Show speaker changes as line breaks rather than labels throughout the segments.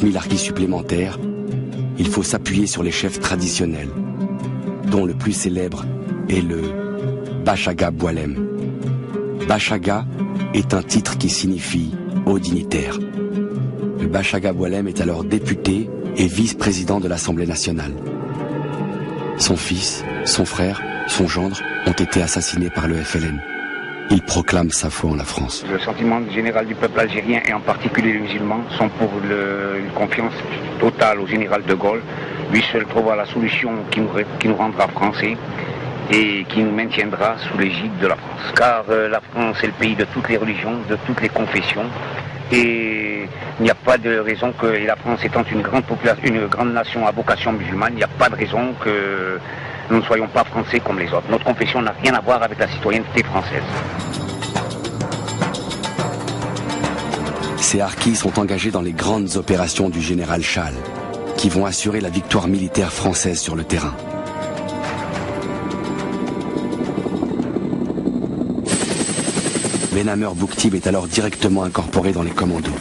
000 harkis supplémentaires, il faut s'appuyer sur les chefs traditionnels, dont le plus célèbre est le Bachaga Boualem. Bachaga est un titre qui signifie « haut dignitaire ». Le Bachaga Boualem est alors député et vice-président de l'Assemblée nationale. Son fils, son frère, son gendre ont été assassinés par le FLN. Il proclame sa foi en la France.
Le sentiment général du peuple algérien et en particulier les musulmans sont pour une confiance totale au général de Gaulle. Lui seul trouvera la solution qui nous rendra français et qui nous maintiendra sous l'égide de la France. Car la France est le pays de toutes les religions, de toutes les confessions. Et il n'y a pas de raison que, et la France étant une grande nation à vocation musulmane, il n'y a pas de raison que nous ne soyons pas français comme les autres. Notre confession n'a rien à voir avec la citoyenneté française.
Ces harkis sont engagés dans les grandes opérations du général Chal, qui vont assurer la victoire militaire française sur le terrain. Benamer Bouktib est alors directement incorporé dans les commandos.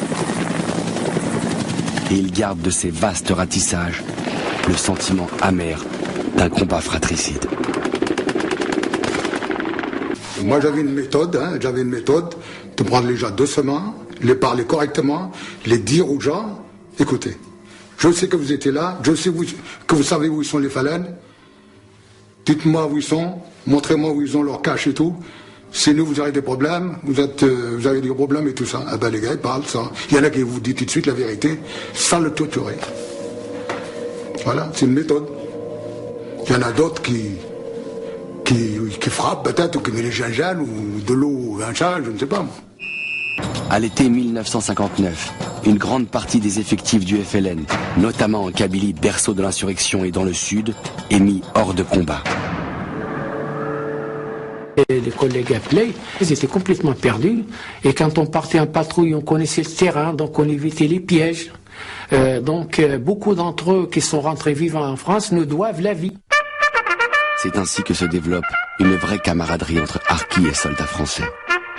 Et il garde de ces vastes ratissages le sentiment amer d'un combat fratricide.
Moi j'avais une méthode, de prendre les gens doucement, les parler correctement, les dire aux gens, écoutez, je sais que vous étiez là, je sais que vous savez où ils sont les phalènes, dites-moi où ils sont, montrez-moi où ils ont leur cache et tout. Si nous, vous avez des problèmes, vous avez des problèmes et tout ça. Ah ben les gars, ils parlent ça. Il y en a qui vous disent tout de suite la vérité, sans le torturer. Voilà, c'est une méthode. Il y en a d'autres qui frappent peut-être, ou qui mettent les gingembre, ou de l'eau, un chat, je ne sais pas.
À l'été 1959, une grande partie des effectifs du FLN, notamment en Kabylie, berceau de l'insurrection et dans le sud, est mis hors de combat.
Et les collègues appelaient, ils étaient complètement perdus. Et quand on partait en patrouille, on connaissait le terrain, donc on évitait les pièges. Beaucoup d'entre eux qui sont rentrés vivants en France nous doivent la vie.
C'est ainsi que se développe une vraie camaraderie entre harkis et soldats français.